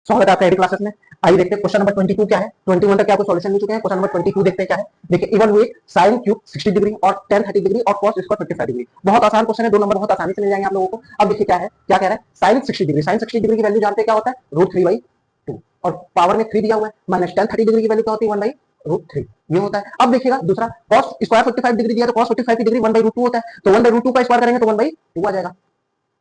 स्वागत है आपका एडी क्लासेस में। आइए देखते हैं क्वेश्चन नंबर 22 क्या है। 21 तक आपको सॉल्यूशन मिल चुके हैं। क्वेश्चन नंबर 22 देखते हैं क्या है। देखिए इवन हुए sin क्यूब 60 डिग्री और tan 30 डिग्री और cos स्क्वायर 55 डिग्री। बहुत आसान क्वेश्चन है, दो नंबर बहुत आसानी से मिल जाएंगे आप लोगों को। अब देखिए क्या है, क्या कह रहा है, sin 60 डिग्री। sin 60 डिग्री की वैल्यू जानते हैं क्या होता है, √3/2 और पावर में 3 दिया हुआ है। माइनस tan 30 डिग्री की वैल्यू क्या होती है, 1/√3 ये होता है। अब देखिएगा दूसरा cos स्क्वायर 45 डिग्री दिया, तो cos 45 की डिग्री 1/√2 होता है, तो 1/√2 का स्क्वायर करेंगे तो 1/2 आ जाएगा।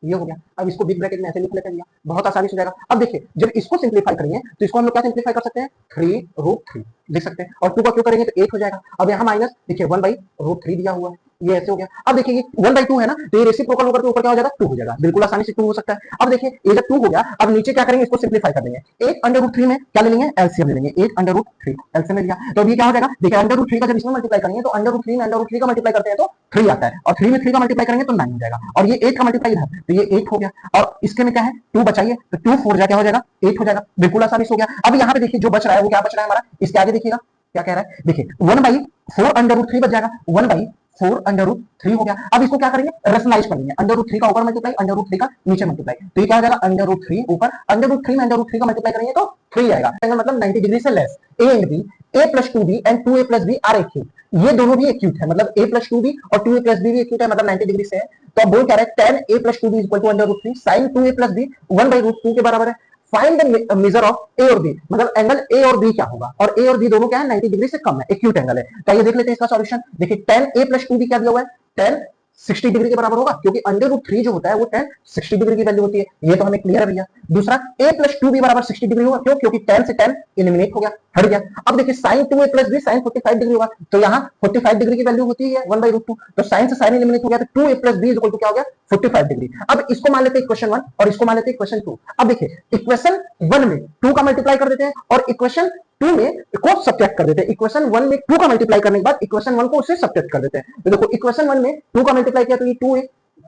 ये हो गया। अब इसको बिग ब्रैकेट में ऐसे लिख लेते हैं, बहुत आसानी से हो जाएगा। अब देखिए जब इसको सिंपलीफाई करेंगे तो इसको हम लोग क्या सिंपलीफाई कर सकते हैं, 3√3 लिख सकते हैं, और 2 का क्यों करेंगे तो 8 हो जाएगा। अब यहाँ माइनस देखिए 1/√3 दिया हुआ है, ये ऐसे हो गया। अब देखिए ये 1/2 है ना, तो ये रेसिप्रोकल होकर के ऊपर क्या हो जाएगा, 2 हो जाएगा। बिल्कुल आसानी से 2 हो सकता है। अब देखिए ये जब 2 हो गया, अब नीचे क्या करेंगे, इसको सिंपलीफाई कर देंगे। 8√3 में क्या ले लेंगे, एलसीएम ले लेंगे। 8√3 एलसीएम ले लिया, तो ये क्या हो जाएगा, देखिए √3 का जब इसमें मल्टीप्लाई करेंगे तो √3 में √3 का मल्टीप्लाई करते हैं तो 3 आता है, और 3 में 3 का मल्टीप्लाई करेंगे तो 9 हो जाएगा, और ये 8 का मल्टीप्लाई इधर तो ये 8 हो गया। और इसके में क्या है, 2 बचाइए तो 2 4 क्या हो जाएगा, 8 हो जाएगा। बिल्कुल आसानी से हो गया। अब यहाँ पे देखिए जो बच रहा है वो क्या बच रहा है हमारा, इसके आगे देखिएगा क्या कह रहा है, देखिए 1/4 बच जाएगा, 1/4 हो गया। अब इसको क्या करेंगे, रेशनलाइज कर लेंगे। √3 का ऊपर मल्टीप्लाई, √3 का नीचे मल्टीप्लाई, तो ये क्या हो जाएगा, √3 ऊपर, √3 में √3 का मल्टीप्लाई करेंगे तो 3 आएगा। मतलब 90 डिग्री से less. A and B, a + 2b and 2a + b are acute, ये दोनों भी एक्यूट है, मतलब a + 2b और 2a + b भी एक्यूट है, मतलब 90 डिग्री से है। तो अब बोल क्या रहा है, tan a + 2b = √3 sin 2a + b 1/√2 के बराबर है। फाइंड द मेजर ऑफ ए और बी, मतलब एंगल ए और बी क्या होगा, और ए और बी दोनों क्या है, 90 डिग्री से कम है, एक्यूट एंगल है। तो ये देख लेते हैं इसका सॉल्यूशन। देखिए tan a + 2b क्या दिया हुआ है, tan 60 डिग्री के बराबर होगा, क्योंकि √3 जो होता है वो tan 60 डिग्री की वैल्यू होती है, ये तो हमें क्लियर है भैया। दूसरा a + 2b बराबर 60 डिग्री होगा, क्यों, क्योंकि tan से tan एलिमिनेट हो गया, हट गया। अब देखिए sin 2a + b sin 45 degree होगा, तो यहाँ 45 डिग्री की वैल्यू होती है 1/√2, तो sin से sin एलिमिनेट हो गया, तो 2a + b क्या हो गया, 45 डिग्री। अब इसको मान लेते हैं इक्वेशन 1 और इसको मान लेते हैं इक्वेशन 2। अब देखिए इक्वेशन 1 में 2 का मल्टीप्लाई कर देते हैं और इक्वेशन 2 में को सब्ट्रैक्ट कर देते हैं। इक्वेशन 1 में 2 का मल्टीप्लाई करने के बाद इक्वेशन 1 को उससे सब्ट्रैक्ट कर देते हैं। तो देखो इक्वेशन 1 में 2 का मल्टीप्लाई किया तो ये 2a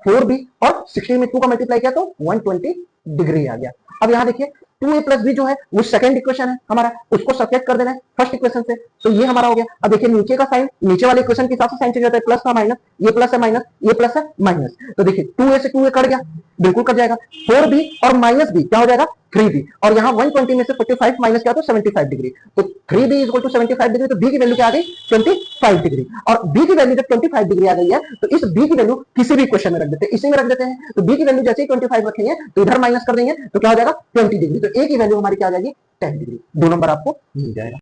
4b, और 60 में 2 का मल्टीप्लाई किया तो 120 डिग्री आ गया। अब यहाँ देखिए 2a + b जो है वो सेकंड इक्वेशन है हमारा, उसको सब्ट्रैक्ट कर देना है फर्स्ट इक्वेशन से, तो ये हमारा हो गया। अब देखिए नीचे का साइन, नीचे वाले इक्वेशन के हिसाब से साइन चेंज होता है, प्लस का माइनस, ये प्लस है माइनस, ये प्लस है माइनस, तो देखिए 2a से 2a कट गया, बिल्कुल कट जाएगा। 4b और -b क्या हो जाएगा, 3b, और यहाँ 120 में से 45 माइनस किया तो 75 डिग्री, तो 3b = 75 डिग्री, तो b की वैल्यू क्या आ गई, 25 डिग्री। और b की वैल्यू जब 25 डिग्री आ गई है तो इस b की वैल्यू किसी भी इक्वेशन में रख देते हैं, इसी में रख देते हैं। तो b की वैल्यू जैसे ही 25 रखेंगे तो इधर माइनस कर देंगे तो क्या हो जाएगा 20 डिग्री, तो a की वैल्यू हमारी क्या आ जाएगी, 10 डिग्री। 2 नंबर आपको मिल जाएगा।